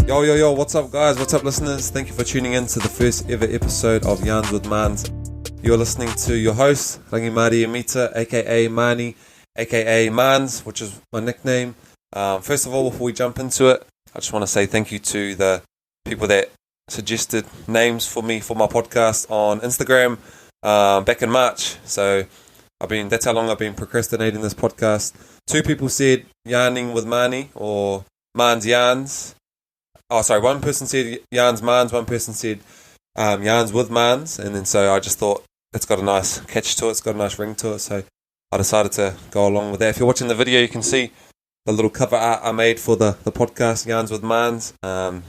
Yo, what's up guys, what's up listeners? Thank you for tuning in to the first ever episode of Yarns with Marns. You're listening to your host, Rangi Mari Amita, aka Mani, aka Marns, which is my nickname. First of all, before we jump into it, I just want to say thank you to the people that suggested names for me for my podcast on Instagram back in March. So that's how long I've been procrastinating this podcast. 2 people said Yarning with Mani or Marns Yarns. Oh, sorry, one person said Yarns Marns, one person said Yarns with Marns, and then so I just thought it's got a nice catch to it, it's got a nice ring to it, so I decided to go along with that. If you're watching the video, you can see the little cover art I made for the podcast, Yarns with Marns. But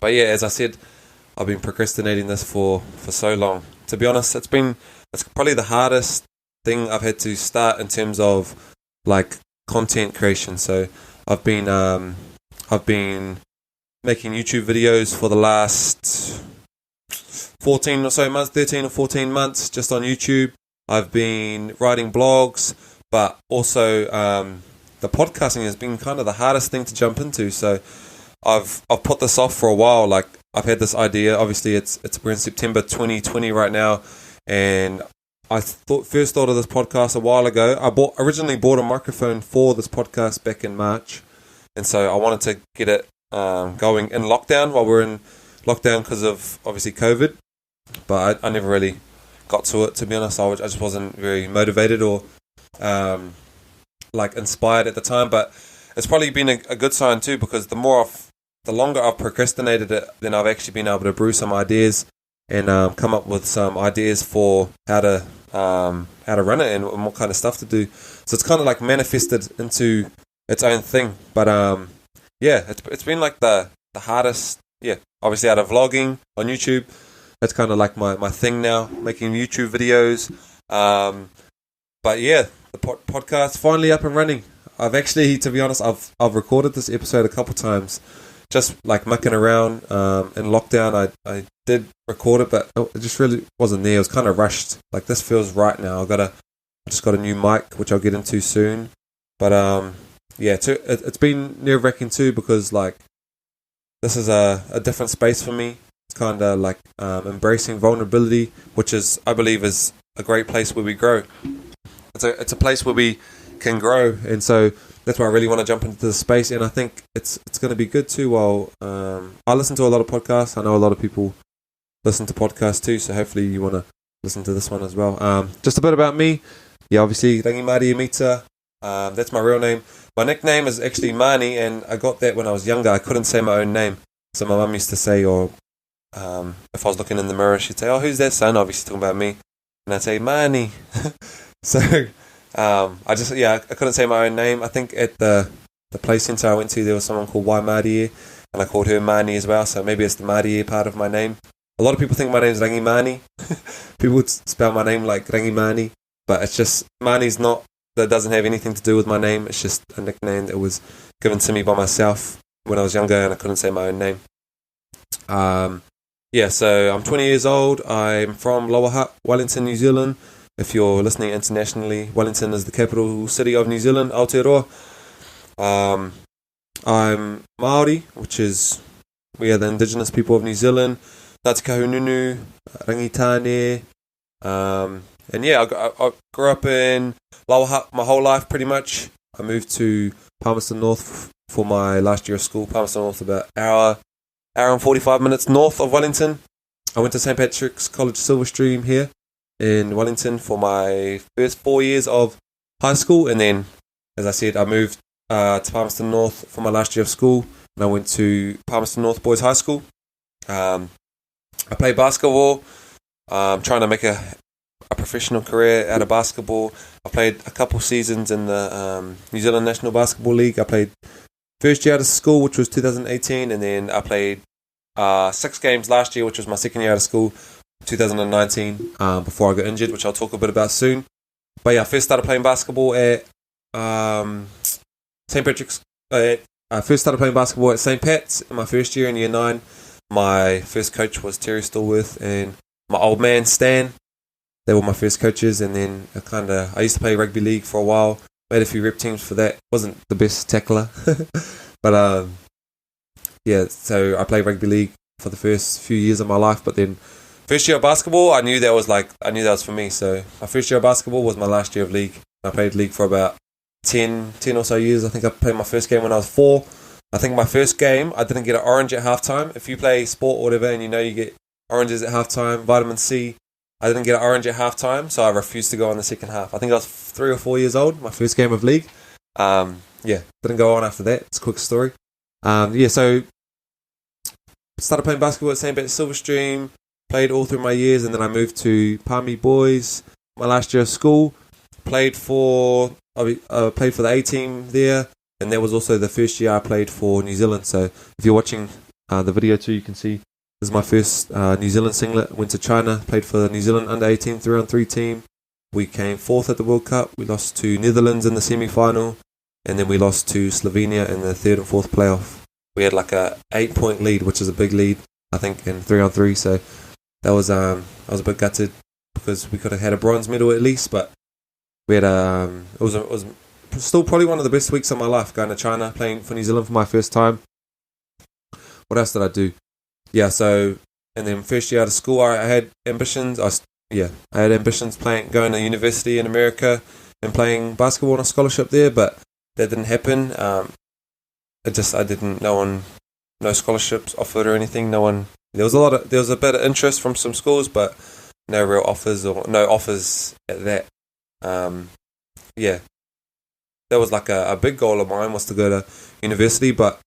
yeah, as I said, I've been procrastinating this for so long. To be honest, it's probably the hardest thing I've had to start in terms of like content creation. So I've been making YouTube videos for the last 14 or so months, 13 or 14 months, just on YouTube. I've been writing blogs, but also the podcasting has been kind of the hardest thing to jump into. So I've put this off for a while. Like I've had this idea. Obviously, we're in September 2020 right now, and I first thought of this podcast a while ago. I originally bought a microphone for this podcast back in March, and so I wanted to get it going in lockdown while we're in lockdown because of obviously COVID, but I never really got to it, to be honest. I just wasn't very motivated or inspired at the time, but it's probably been a good sign too, because the longer I've procrastinated it, then I've actually been able to brew some ideas and come up with some ideas for how to run it and what kind of stuff to do. So it's kind of like manifested into its own thing, but yeah, it's been like the hardest, obviously out of vlogging on YouTube. That's kind of like my thing now, making YouTube videos. But yeah, the podcast finally up and running. I've actually, to be honest, I've recorded this episode a couple times, just like mucking around in lockdown. I did record it, but it just really wasn't there. It was kind of rushed. Like, this feels right now. I just got a new mic, which I'll get into soon. But yeah, it's been nerve-wracking too, because like this is a different space for me. It's kind of like embracing vulnerability, which I believe is a great place where we grow. It's a place where we can grow, and so that's why I really want to jump into the space. And I think it's going to be good too. While I listen to a lot of podcasts, I know a lot of people listen to podcasts too, so hopefully you want to listen to this one as well. Just a bit about me. Yeah, obviously Rangi Mari Amita. That's my real name. My nickname is actually Mani, and I got that when I was younger. I couldn't say my own name, so my mum used to say, or if I was looking in the mirror, she'd say, "Oh, who's that son?" Obviously talking about me, and I'd say Mani. So I couldn't say my own name. I think at the play centre I went to, there was someone called Waimarie, and I called her Mani as well. So maybe it's the Marie part of my name. A lot of people think my name's Rangi Mani. People would spell my name like Rangi Mani, but it's just Mani's not. That doesn't have anything to do with my name. It's just a nickname that was given to me by myself when I was younger, and I couldn't say my own name. So I'm 20 years old. I'm from Lower Hutt, Wellington, New Zealand. If you're listening internationally, Wellington is the capital city of New Zealand, Aotearoa. I'm Māori, which is, we are the indigenous people of New Zealand. Ngāti Kahununu, Rangitane. And yeah, I grew up in Lower Hutt my whole life, pretty much. I moved to Palmerston North for my last year of school. Palmerston North, about hour and 45 minutes north of Wellington. I went to St. Patrick's College Silverstream here in Wellington for my first 4 years of high school, and then, as I said, I moved to Palmerston North for my last year of school, and I went to Palmerston North Boys High School. I played basketball. I'm trying to make a professional career out of basketball. I played a couple seasons in the New Zealand National Basketball League. I played first year out of school, which was 2018, and then I played 6 games last year, which was my second year out of school, 2019, before I got injured, which I'll talk a bit about soon. But yeah, I first started playing basketball at St. Patrick's. I first started playing basketball at St. Pat's in my first year in year 9. My first coach was Terry Stallworth and my old man Stan. They were my first coaches, and then I used to play rugby league for a while. Made a few rep teams for that. Wasn't the best tackler, but so I played rugby league for the first few years of my life, but then first year of basketball, I knew that was for me. So my first year of basketball was my last year of league. I played league for about 10 or so years. I think I played my first game when I was 4. I think my first game, I didn't get an orange at halftime. If you play sport or whatever and you get oranges at halftime, vitamin C, I didn't get an orange at halftime, so I refused to go on the second half. I think I was 3 or 4 years old, my first game of league. Didn't go on after that. It's a quick story. So started playing basketball at St. Bet's Silverstream, played all through my years, and then I moved to Palmy Boys my last year of school. Played for the A team there, and that was also the first year I played for New Zealand. So if you're watching the video too, you can see this is my first New Zealand singlet. Went to China, played for the New Zealand under 18 3-on-3 team. We came 4th at the World Cup. We lost to Netherlands in the semi-final, and then we lost to Slovenia in the 3rd and 4th playoff. We had like a 8-point lead, which is a big lead, I think, in 3-on-3. So that was I was a bit gutted because we could have had a bronze medal at least, but we had it was still probably one of the best weeks of my life, going to China, playing for New Zealand for my first time. What else did I do? And then first year out of school, I had ambitions. I had ambitions going to university in America and playing basketball on a scholarship there, but that didn't happen. No scholarships offered or anything. There was a bit of interest from some schools, but no real offers or no offers at that. That was like a big goal of mine, was to go to university, but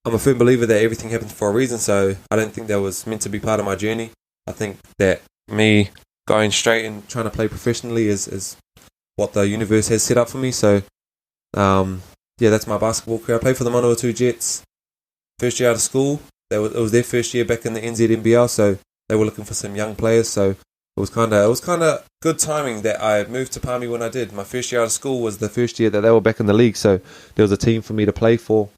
I'm a firm believer that everything happens for a reason, so I don't think that was meant to be part of my journey. I think that me going straight and trying to play professionally is what the universe has set up for me. So that's my basketball career. I played for the Manawatu Jets first year out of school. It was their first year back in the NZNBL, so they were looking for some young players. So it was kind of good timing that I moved to Palmy when I did. My first year out of school was the first year that they were back in the league, so there was a team for me to play for.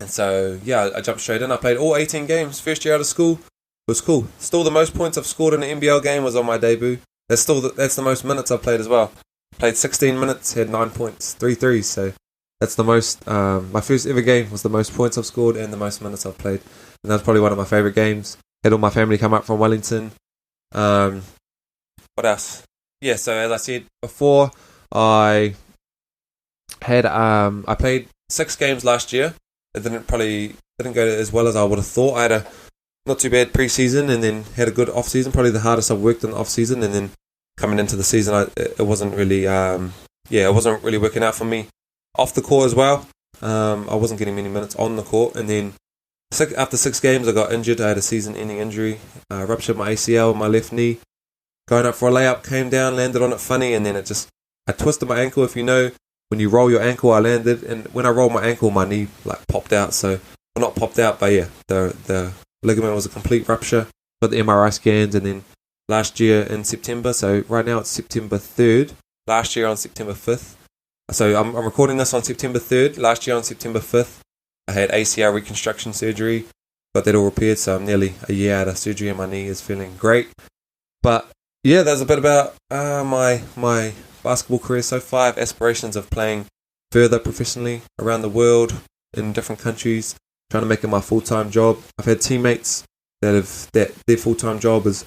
And so I jumped straight in. I played all 18 games first year out of school. It was cool. Still, the most points I've scored in an NBL game was on my debut. That's the most minutes I've played as well. Played 16 minutes, had 9 points, 3 threes. So that's the most. My first ever game was the most points I've scored and the most minutes I've played. And that was probably one of my favourite games. Had all my family come up from Wellington. What else? Yeah, so as I said before, I played 6 games last year. It didn't go as well as I would have thought. I had a not too bad pre-season and then had a good off-season, probably the hardest I've worked in the off-season, and then coming into the season, it wasn't really working out for me off the court as well. I wasn't getting many minutes on the court, and then after 6 games, I got injured. I had a season-ending injury, ruptured my ACL, my left knee. Going up for a layup, came down, landed on it funny, and then I twisted my ankle. If you know, when you roll your ankle, I landed, and when I rolled my ankle, my knee popped out. So, well, not popped out, but yeah, the ligament was a complete rupture. Got the MRI scans, and then last year in September, so right now it's September 3rd, last year on September 5th. So I'm recording this on September 3rd, last year on September 5th, I had ACL reconstruction surgery, got that all repaired, so I'm nearly a year out of surgery and my knee is feeling great. But yeah, that's a bit about my basketball career so far. I have aspirations of playing further professionally around the world in different countries, trying to make it my full-time job. I've had teammates that their full-time job is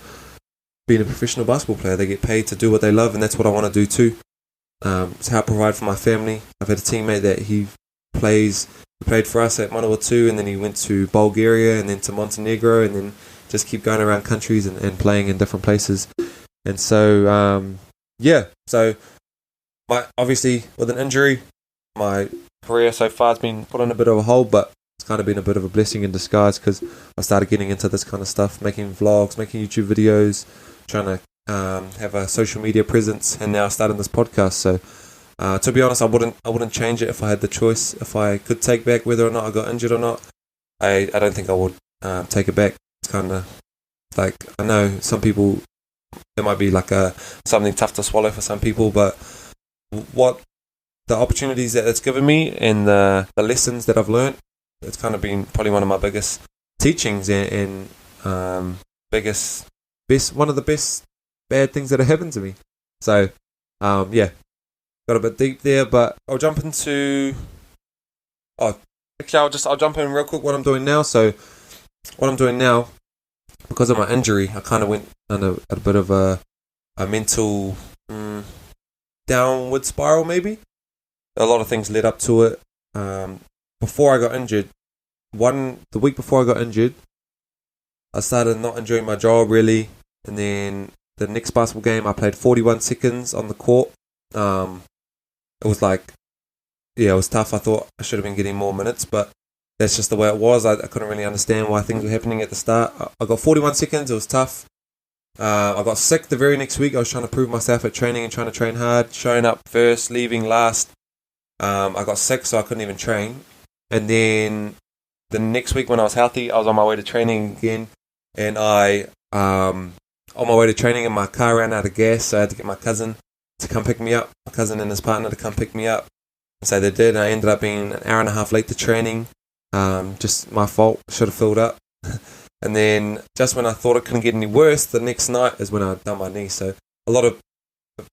being a professional basketball player. They get paid to do what they love, and that's what I want to do too. It's how I provide for my family. I've had a teammate that he played for us at Manawatu, and then he went to Bulgaria and then to Montenegro, and then just keep going around countries and playing in different places. And so, so obviously with an injury, my career so far has been put on a bit of a hold, but it's kind of been a bit of a blessing in disguise because I started getting into this kind of stuff, making vlogs, making YouTube videos, trying to have a social media presence, and now starting this podcast. So to be honest, I wouldn't change it if I had the choice. If I could take back whether or not I got injured or not, I don't think I would take it back. It's kind of like, I know some people, it might be like something tough to swallow for some people, but what the opportunities that it's given me and the lessons that I've learned, it's kind of been probably one of my biggest teachings and one of the best bad things that have happened to me. So got a bit deep there, but I'll jump into actually, I'll jump in real quick what I'm doing now. So what I'm doing now, because of my injury, I kind of went on a bit of a mental downward spiral, maybe. A lot of things led up to it. Before I got injured, the week before I got injured, I started not enjoying my job really, and then the next basketball game I played 41 seconds on the court. It was like, yeah, it was tough. I thought I should have been getting more minutes, but that's just the way it was. I couldn't really understand why things were happening at the start. I got 41 seconds. It was tough. I got sick the very next week. I was trying to prove myself at training and trying to train hard, showing up first, leaving last. I got sick, so I couldn't even train. And then the next week when I was healthy, I was on my way to training again, and on my way to training, and my car ran out of gas, so I had to get my cousin to come pick me up. My cousin and his partner to come pick me up. So they did, and I ended up being an hour and a half late to training. Just my fault. Should have filled up. And then just when I thought it couldn't get any worse, the next night is when I done my knee. So a lot of,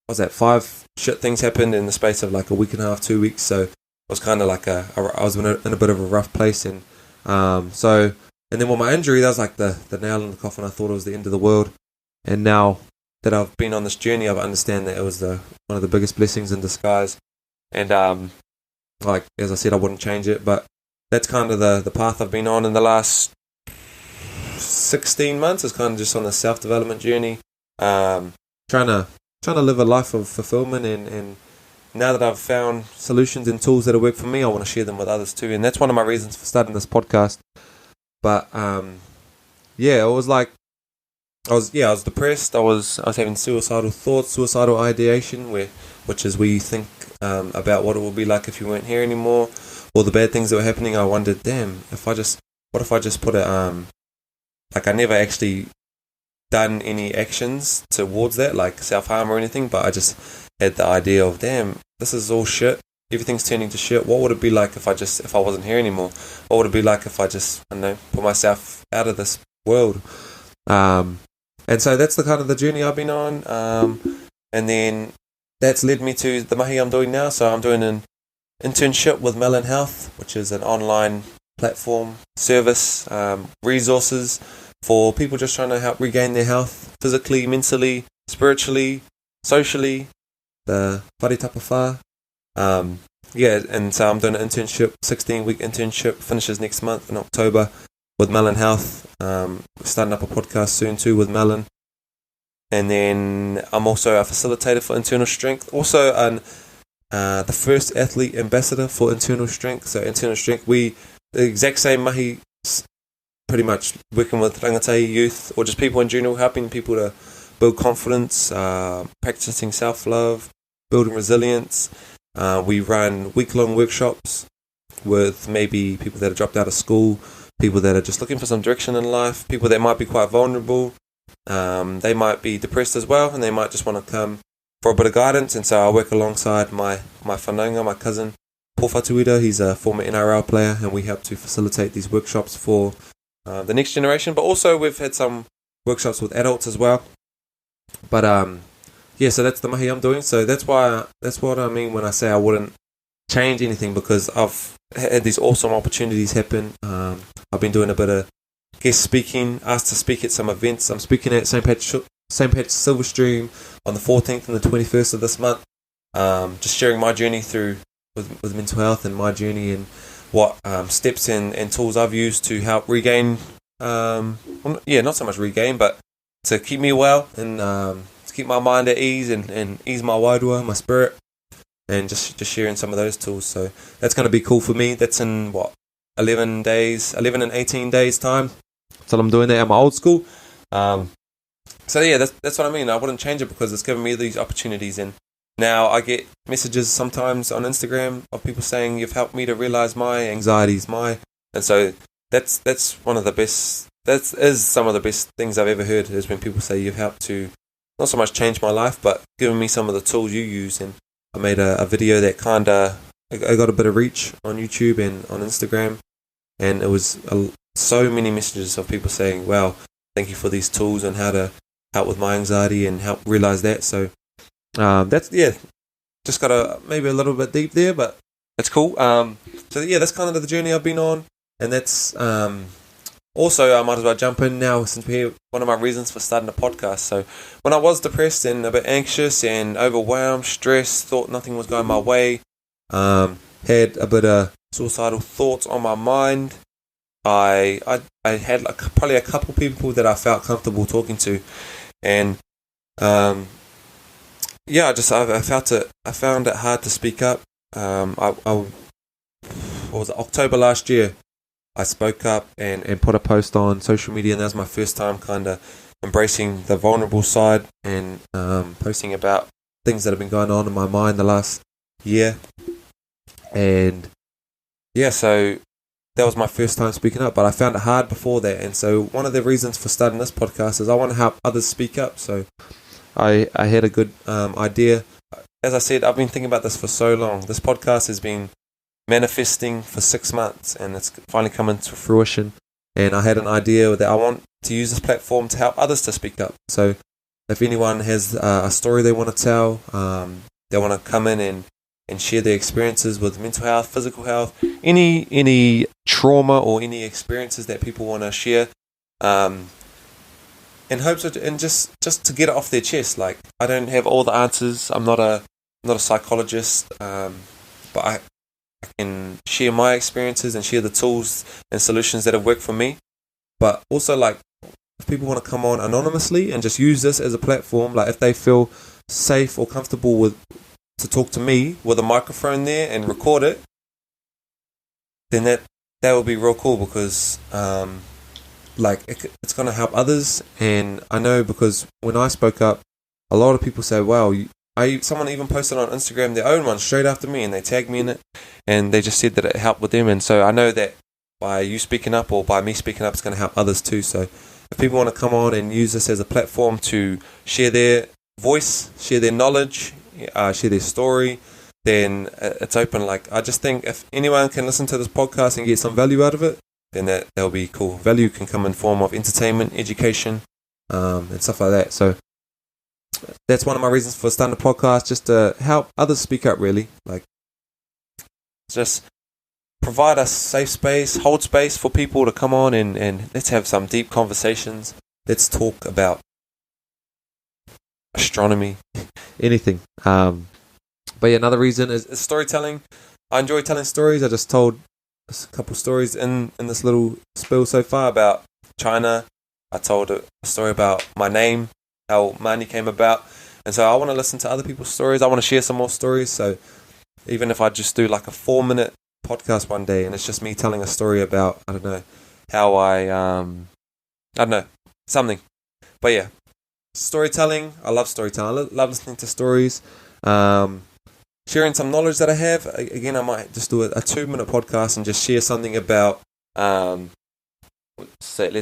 5 shit things happened in the space of like a week and a half, 2 weeks. So it was kind of like I was in a bit of a rough place. And and then with my injury, that was like the nail in the coffin. I thought it was the end of the world. And now that I've been on this journey, I understand that it was one of the biggest blessings in disguise. And like as I said, I wouldn't change it. But that's kind of the path I've been on in the last 16 months. Is kind of just on a self-development journey, trying to live a life of fulfillment, and now that I've found solutions and tools that work for me, I want to share them with others too. And that's one of my reasons for starting this podcast. But it was like I was depressed. I was having suicidal thoughts, suicidal ideation, which is where you think about what it would be like if you weren't here anymore, all the bad things that were happening. I wondered, damn, what if I just put it like I never actually done any actions towards that, like self-harm or anything, but I just had the idea of, damn, this is all shit. Everything's turning to shit. What would it be like if I wasn't here anymore? What would it be like if I just, put myself out of this world? And so that's the kind of the journey I've been on. And then that's led me to the mahi I'm doing now. So I'm doing an internship with Melon Health, which is an online platform, service, resources for people just trying to help regain their health physically, mentally, spiritually, socially, the whare tapawha. And so I'm doing an internship, 16-week internship, finishes next month in October with Melon Health. We're starting up a podcast soon too with Melon. And then I'm also a facilitator for Internal Strength, also the first athlete ambassador for Internal Strength. So Internal Strength, the exact same mahi, pretty much working with rangatau youth or just people in general, helping people to build confidence, practicing self-love, building resilience. We run week-long workshops with maybe people that have dropped out of school, people that are just looking for some direction in life, people that might be quite vulnerable. They might be depressed as well, and they might just want to come for a bit of guidance. And so I work alongside my whānau, my cousin, Paul Fatuida. He's a former NRL player, and we help to facilitate these workshops for the next generation. But also we've had some workshops with adults as well. But so that's the mahi I'm doing. So that's what I mean when I say I wouldn't change anything, because I've had these awesome opportunities happen. I've been doing a bit of guest speaking, asked to speak at some events. I'm speaking at St. Patrick's Silverstream on the 14th and the 21st of this month. Just sharing my journey with mental health and my journey and what steps and tools I've used to help regain, not so much regain, but to keep me well and to keep my mind at ease and ease my wairua, my spirit, and just sharing some of those tools. So that's going to be cool for me. That's in 11 and 18 days time. So I'm doing that at my old school. That's what I mean. I wouldn't change it because it's given me these opportunities. And now I get messages sometimes on Instagram of people saying you've helped me to realize my anxieties, and so that's one of the best. That is some of the best things I've ever heard, is when people say you've helped to not so much change my life, but given me some of the tools you use. And I made a video that I got a bit of reach on YouTube and on Instagram, and it was so many messages of people saying, wow, thank you for these tools and how to help with my anxiety and help realize that. So just got maybe a little bit deep there, but it's cool. So yeah, that's kind of the journey I've been on, and that's also, I might as well jump in now since we're here. One of my reasons for starting a podcast. So when I was depressed and a bit anxious and overwhelmed, stressed, thought nothing was going my way, had a bit of suicidal thoughts on my mind, I had probably a couple people that I felt comfortable talking to, and yeah, I found it hard to speak up. What was it, October last year? I spoke up and put a post on social media, and that was my first time kind of embracing the vulnerable side and posting about things that have been going on in my mind the last year. And yeah, so that was my first time speaking up, but I found it hard before that. And so one of the reasons for starting this podcast is I want to help others speak up. So I had a good idea. As I said, I've been thinking about this for so long. This podcast has been manifesting for 6 months, and it's finally coming to fruition. And I had an idea that I want to use this platform to help others to speak up. So if anyone has a story they want to tell, they want to come in and share their experiences with mental health, physical health, any trauma or any experiences that people want to share, in hopes of, and just to get it off their chest. Like, I don't have all the answers. I'm not a psychologist, but I can share my experiences and share the tools and solutions that have worked for me. But also, like, if people want to come on anonymously and just use this as a platform, like if they feel safe or comfortable to talk to me with a microphone there and record it, then that would be real cool, because it's going to help others. And I know, because when I spoke up, a lot of people say, wow, someone even posted on Instagram their own one straight after me, and they tagged me in it, and they just said that it helped with them. And so I know that by you speaking up or by me speaking up, it's going to help others too. So if people want to come on and use this as a platform to share their voice, share their knowledge, share their story, then it's open. Like, I just think if anyone can listen to this podcast and get some value out of it, then that'll be cool. Value can come in form of entertainment, education, and stuff like that. So that's one of my reasons for starting a podcast, just to help others speak up, really. Like, just provide a safe space, hold space for people to come on and let's have some deep conversations. Let's talk about astronomy, anything. But yeah, another reason is storytelling. I enjoy telling stories. I just told a couple stories in this little spill so far about China. I told a story about my name, how Mani came about. And so I want to listen to other people's stories. I want to share some more stories. So even if I just do like a 4-minute podcast one day and it's just me telling a story about, I don't know, how I don't know, something. But yeah, storytelling. I love storytelling. I love listening to stories. Sharing some knowledge that I have. Again, I might just do a 2-minute podcast and just share something about, let's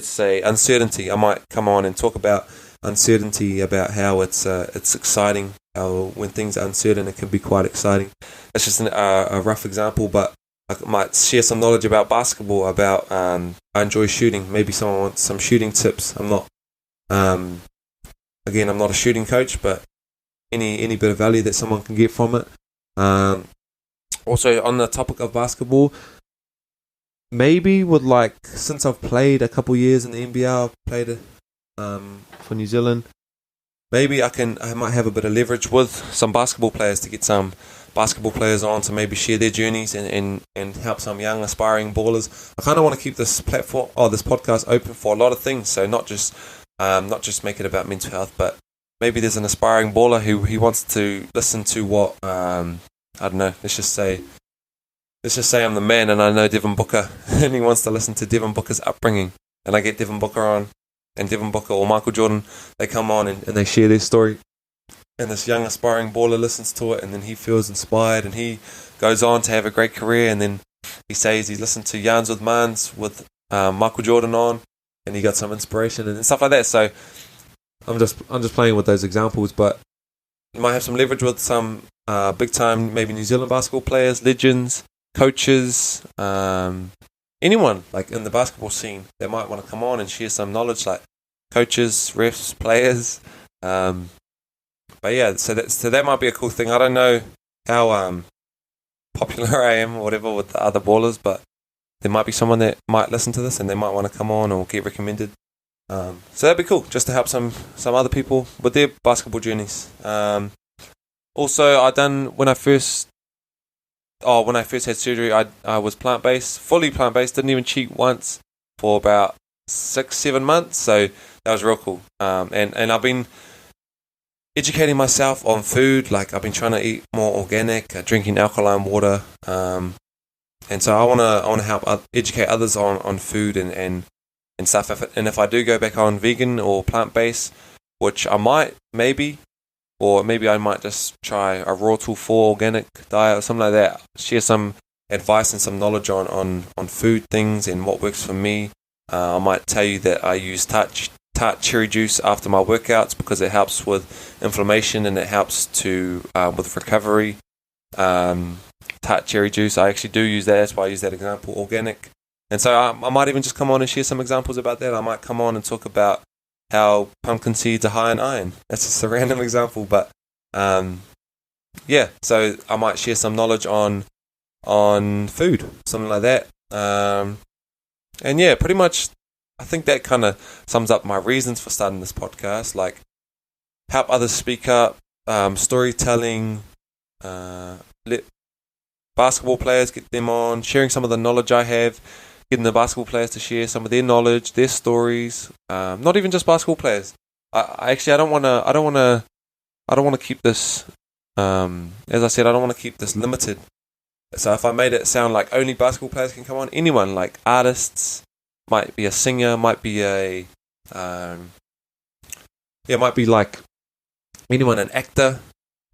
say uncertainty. I might come on and talk about uncertainty, about how it's exciting. How when things are uncertain, it can be quite exciting. That's just a rough example, but I might share some knowledge about basketball. About I enjoy shooting. Maybe someone wants some shooting tips. I'm not a shooting coach, but any bit of value that someone can get from it. Also on the topic of basketball, maybe since I've played a couple years in the NBA, I've played for New Zealand. Maybe I might have a bit of leverage with some basketball players to get some basketball players on to maybe share their journeys and help some young aspiring ballers. I kind of want to keep this platform or this podcast open for a lot of things. So not just make it about mental health, but maybe there's an aspiring baller who he wants to listen to what I don't know. Let's just say I'm the man and I know Devin Booker, and he wants to listen to Devin Booker's upbringing, and I get Devin Booker on, and Devin Booker or Michael Jordan, they come on and they share their story, and this young aspiring baller listens to it, and then he feels inspired, and he goes on to have a great career, and then he says he's listened to Yarns with Marns with Michael Jordan on, and he got some inspiration and stuff like that. So I'm just playing with those examples, but you might have some leverage with some big time, maybe New Zealand basketball players, legends, coaches, anyone like in the basketball scene that might want to come on and share some knowledge, like coaches, refs, players. But yeah, so that might be a cool thing. I don't know how popular I am or whatever with the other ballers, but there might be someone that might listen to this and they might want to come on or get recommended. So that'd be cool, just to help some other people with their basketball journeys. Also, when I first had surgery, I was plant-based, fully plant-based, didn't even cheat once for about 6-7 months, so that was real cool. And I've been educating myself on food, like I've been trying to eat more organic, drinking alkaline water, and so I wanna help educate others on food and stuff. If I do go back on vegan or plant-based, which I might, maybe I might just try a raw tofu organic diet or something like that. Share some advice and some knowledge on food things and what works for me. I might tell you that I use tart cherry juice after my workouts because it helps with inflammation and it helps with recovery. Tart cherry juice, I actually do use that. That's why I use that example, organic. And so I might even just come on and share some examples about that. I might come on and talk about how pumpkin seeds are high in iron. That's just a random example, but so I might share some knowledge on food, something like that. And yeah, pretty much I think that kind of sums up my reasons for starting this podcast, like help others speak up, storytelling, let basketball players, get them on, sharing some of the knowledge I have, getting the basketball players to share some of their knowledge, their stories. Not even just basketball players. I don't want to keep this. As I said, I don't want to keep this limited. So if I made it sound like only basketball players can come on, anyone, like artists, might be a singer, might be might be like anyone, an actor.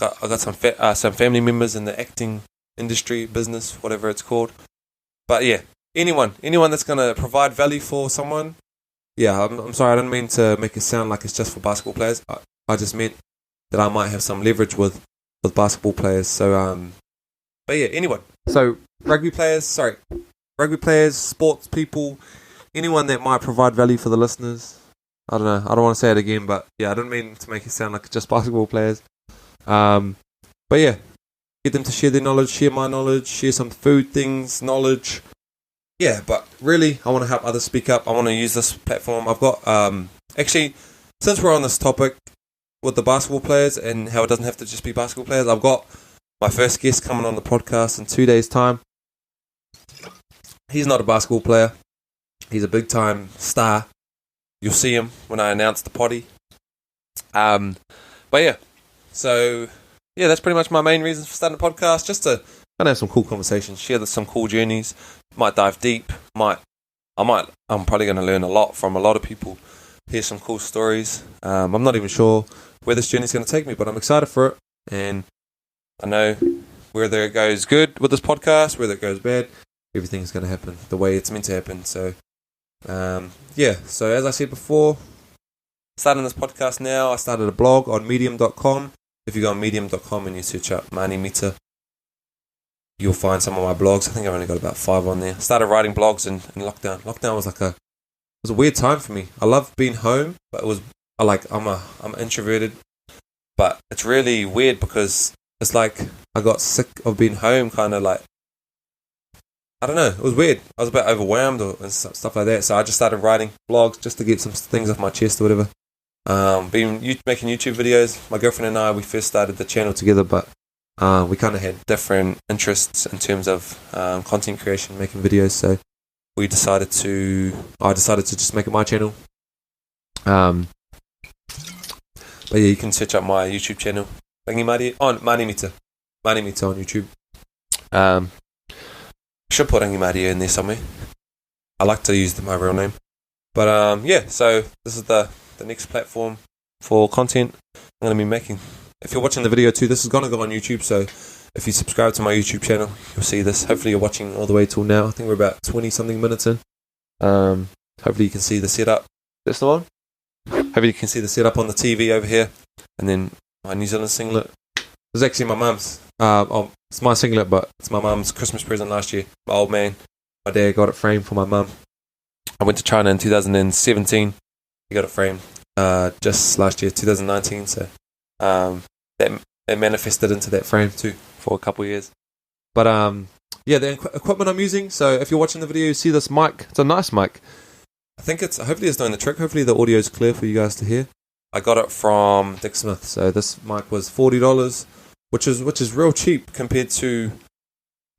I got some family members in the acting industry, business, whatever it's called. But yeah, anyone that's going to provide value for someone. Yeah, I'm sorry, I didn't mean to make it sound like it's just for basketball players. I just meant that I might have some leverage with basketball players. So, but yeah, anyone. So rugby players, sports people, anyone that might provide value for the listeners. I don't know. I don't want to say it again, but yeah, I didn't mean to make it sound like it's just basketball players. But yeah, get them to share their knowledge, share my knowledge, share some food things, knowledge. Yeah, but really, I want to help others speak up. I want to use this platform. I've got, actually, since we're on this topic with the basketball players and how it doesn't have to just be basketball players, I've got my first guest coming on the podcast in 2 days' time. He's not a basketball player. He's a big-time star. You'll see him when I announce the potty. But yeah, so yeah, that's pretty much my main reasons for starting the podcast, just to kind of have some cool conversations, share some cool journeys, might dive deep, I'm probably going to learn a lot from a lot of people, hear some cool stories. I'm not even sure where this journey is going to take me, but I'm excited for it, and I know whether it goes good with this podcast, whether it goes bad, everything's going to happen the way it's meant to happen. So so as I said before, starting this podcast now, I started a blog on medium.com. If you go on medium.com and you search up Mani Mita, you'll find some of my blogs. I think I've only got about 5 on there. Started writing blogs in lockdown. Lockdown was it was a weird time for me. I love being home, but I'm introverted, but it's really weird because it's like I got sick of being home, kind of like, I don't know, it was weird. I was a bit overwhelmed and stuff like that, so I just started writing blogs just to get some things off my chest or whatever. Making YouTube videos. My girlfriend and I, we first started the channel together, but we kind of had different interests in terms of content creation, making videos, so I decided to just make it my channel. But yeah, you can search up my YouTube channel, Mani Mita on YouTube. Should put Angimari in there somewhere. I like to use my real name. But so this is the next platform for content I'm going to be making. If you're watching the video too, this is going to go on YouTube, so if you subscribe to my YouTube channel, you'll see this. Hopefully you're watching all the way till now. I think we're about 20-something minutes in. Hopefully you can see the setup. That's the one? Hopefully you can see the setup on the TV over here. And then my New Zealand singlet. This is actually my mum's. It's my singlet, but it's my mum's Christmas present last year. My old man, my dad got it framed for my mum. I went to China in 2017. He got it framed just last year, 2019. So that manifested into that frame too for a couple of years. But yeah, the equipment I'm using. So if you're watching the video, you see this mic. It's a nice mic. I think hopefully it's doing the trick. Hopefully the audio is clear for you guys to hear. I got it from Dick Smith. So this mic was $40, which is real cheap compared to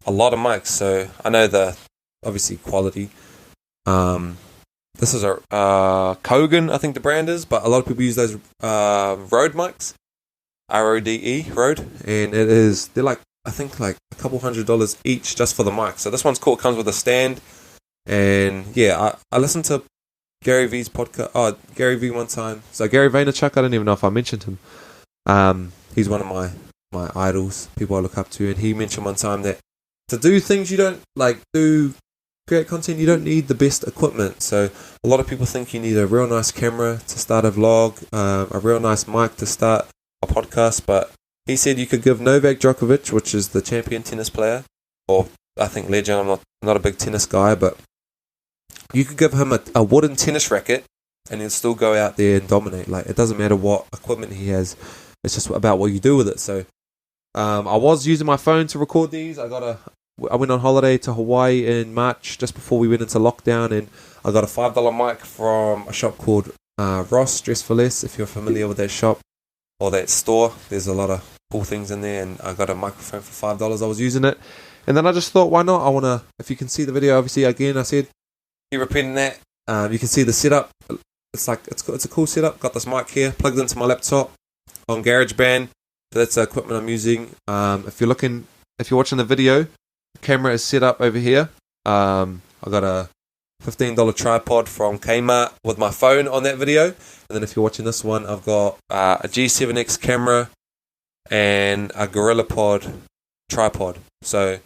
a lot of mics. So I know the obviously quality. This is a Kogan, I think the brand is, but a lot of people use those Rode mics, RODE, Rode, and they're like, I think like a couple $100 each just for the mic. So this one's cool. It comes with a stand, and yeah, I listened to Gary V's podcast. Gary V one time. So Gary Vaynerchuk, I don't even know if I mentioned him. He's one of my idols, people I look up to, and he mentioned one time that to do things you don't like, create content, you don't need the best equipment. So a lot of people think you need a real nice camera to start a vlog, a real nice mic to start a podcast, but he said you could give Novak Djokovic, which is the champion tennis player, or I think legend, I'm not a big tennis guy, but you could give him a wooden tennis racket and he'll still go out there and dominate. Like, it doesn't matter what equipment he has, it's just about what you do with it. So I was using my phone to record these. I went on holiday to Hawaii in March, just before we went into lockdown, and I got a $5 mic from a shop called Ross, Dress for Less, if you're familiar with that shop or that store. There's a lot of cool things in there, and I got a microphone for $5. I was using it, and then I just thought, why not? If you can see the video, obviously, again, I said, keep repeating that. You can see the setup. It's a cool setup. Got this mic here, plugged into my laptop on GarageBand. So that's the equipment I'm using. If you're watching the video, the camera is set up over here. I got a $15 tripod from Kmart with my phone on that video. And then if you're watching this one, I've got a G7X camera and a GorillaPod tripod. So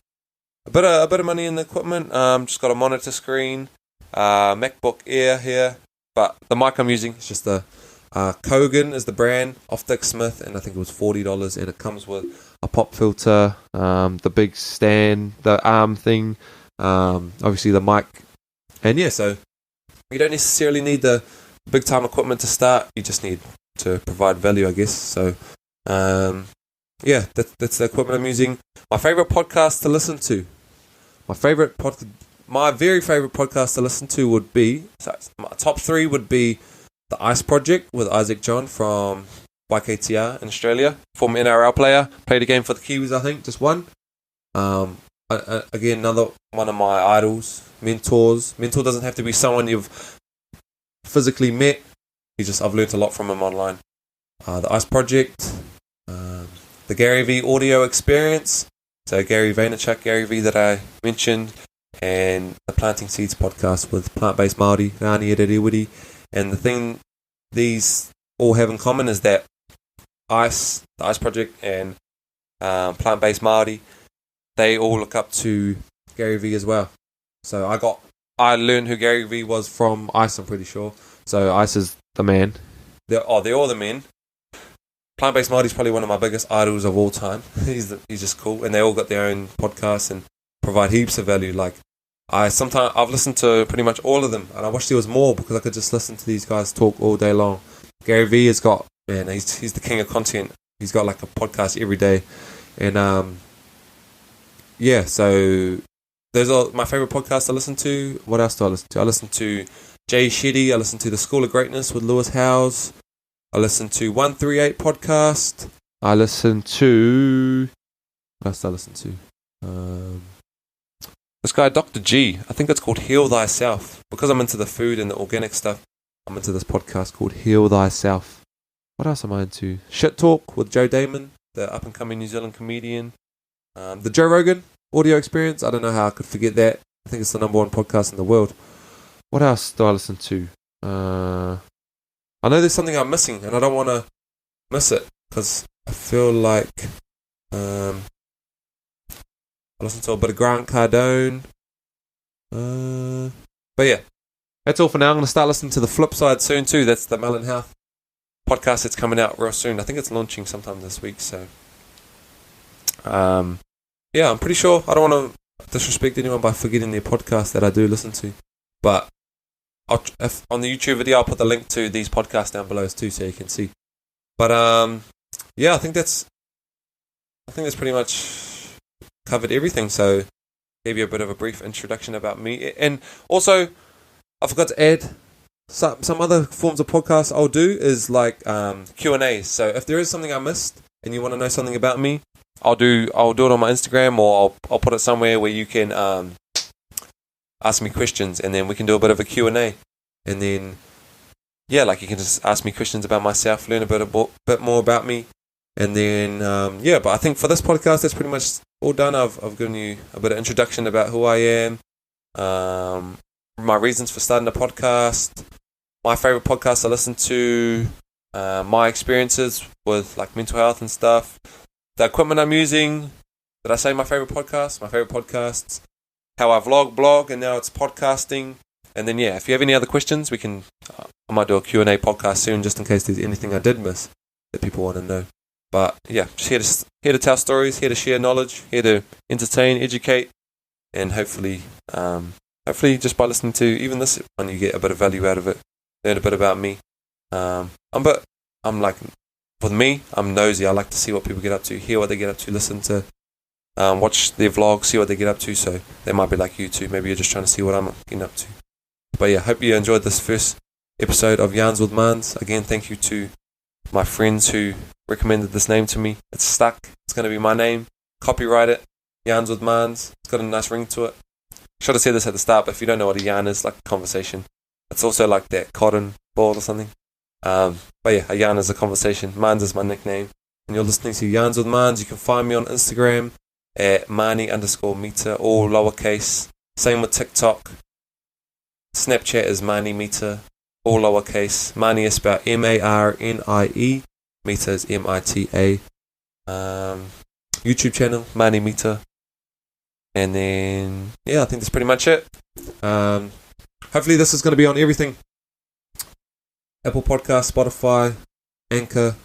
a bit of money in the equipment. Just got a monitor screen, MacBook Air here. But the mic I'm using is just the Kogan is the brand off Dick Smith, and I think it was $40, and it comes with a pop filter, the big stand, the arm thing, obviously the mic, and yeah, so you don't necessarily need the big time equipment to start. You just need to provide value, I guess. So yeah, that's the equipment I'm using. My favorite podcast to listen to, my very favorite podcast to listen to would be, my top 3 would be The Ice Project with Isaac John from YKTR in Australia, former NRL player, played a game for the Kiwis, I think, just one. Again, another one of my idols, mentors. Mentor doesn't have to be someone you've physically met. I've learnt a lot from him online. The Ice Project, the Gary V audio experience, so Gary Vaynerchuk, Gary V that I mentioned, and the Planting Seeds podcast with plant-based Māori, Rani Rewiri. And the thing these all have in common is that the Ice Project and plant-based Māori, they all look up to Gary V as well. So I learned who Gary V was from Ice, I'm pretty sure. So Ice is the man. They're all the men. Plant-based Māori is probably one of my biggest idols of all time. He's just cool, and they all got their own podcasts and provide heaps of value. Like, I've listened to pretty much all of them, and I wish there was more because I could just listen to these guys talk all day long. Gary V has got, man, he's the king of content. He's got like a podcast every day, and yeah. So those are my favorite podcasts to listen to. What else do I listen to? I listen to Jay Shetty. I listen to The School of Greatness with Lewis Howes. I listen to 138 podcast. I listen to, what else do I listen to? This guy, Dr. G, I think it's called Heal Thyself. Because I'm into the food and the organic stuff, I'm into this podcast called Heal Thyself. What else am I into? Shit Talk with Joe Damon, the up-and-coming New Zealand comedian. The Joe Rogan audio experience, I don't know how I could forget that. I think it's the number 1 podcast in the world. What else do I listen to? I know there's something I'm missing, and I don't want to miss it, because I feel like I listen to a bit of Grant Cardone. But yeah, that's all for now. I'm going to start listening to The Flip Side soon too. That's the Melon Health podcast that's coming out real soon. I think it's launching sometime this week. So yeah, I'm pretty sure. I don't want to disrespect anyone by forgetting their podcast that I do listen to. But if on the YouTube video, I'll put the link to these podcasts down below too, so you can see. But yeah, I think that's pretty much covered everything. So gave you a bit of a brief introduction about me. And also, I forgot to add, some other forms of podcasts I'll do is like Q&As. So if there is something I missed and you want to know something about me, I'll do it on my Instagram, or I'll put it somewhere where you can ask me questions, and then we can do a bit of a Q&A. And then, yeah, like you can just ask me questions about myself, learn a bit more about me. And then, but I think for this podcast, that's pretty much all done. I've given you a bit of introduction about who I am, my reasons for starting the podcast, my favorite podcasts I listen to, my experiences with like mental health and stuff, the equipment I'm using. Did I say my favorite podcast? My favorite podcasts, how I blog, and now it's podcasting. And then, yeah, if you have any other questions, I might do a Q&A podcast soon, just in case there's anything I did miss that people want to know. But yeah, just here to tell stories, here to share knowledge, here to entertain, educate, and hopefully just by listening to even this one, you get a bit of value out of it, learn a bit about me. I'm nosy. I like to see what people get up to, hear what they get up to, listen to, watch their vlogs, see what they get up to. So they might be like you too. Maybe you're just trying to see what I'm getting up to. But yeah, hope you enjoyed this first episode of Yarns with Marns. Again, thank you to my friends who recommended this name to me. It's stuck. It's going to be my name. Copyright it. Yarns with Marns. It's got a nice ring to it. Should have said this at the start, but if you don't know what a yarn is, like a conversation. It's also like that cotton ball or something. But yeah, a yarn is a conversation. Marns is my nickname. And you're listening to Yarns with Marns. You can find me on Instagram at Marnie_meter, all lowercase. Same with TikTok. Snapchat is Marnie Meter, all lowercase. Marnie is spelled MARNIE. Meter is MITA. YouTube channel, Marnie Meter. And then, yeah, I think that's pretty much it. Hopefully this is going to be on everything. Apple Podcast, Spotify, Anchor,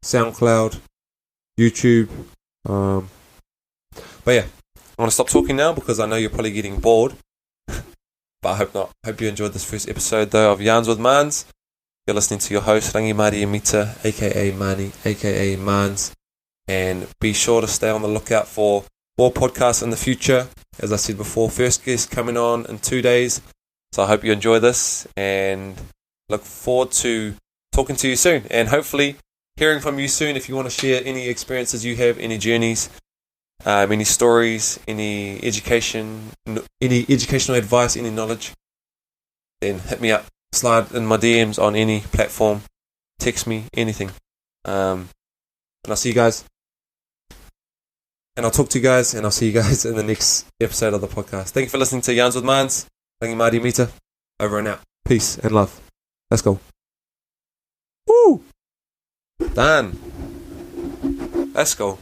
SoundCloud, YouTube. But yeah, I want to stop talking now because I know you're probably getting bored. But I hope not. Hope you enjoyed this first episode though of Yarns with Marns. You're listening to your host, Rangi Maria Mita, aka Mani, aka Marns. And be sure to stay on the lookout for more podcasts in the future. As I said before, first guest coming on in 2 days. So I hope you enjoy this and look forward to talking to you soon. And hopefully hearing from you soon if you want to share any experiences you have, any journeys, any stories, any educational advice, any knowledge. Then hit me up. Slide in my DMs on any platform. Text me, anything. And I'll see you guys. And I'll talk to you guys, and I'll see you guys in the next episode of the podcast. Thank you for listening to Yarns with Marns. Thank you, Marty Mita. Over and out. Peace and love. Let's go. Woo! Done. Let's go.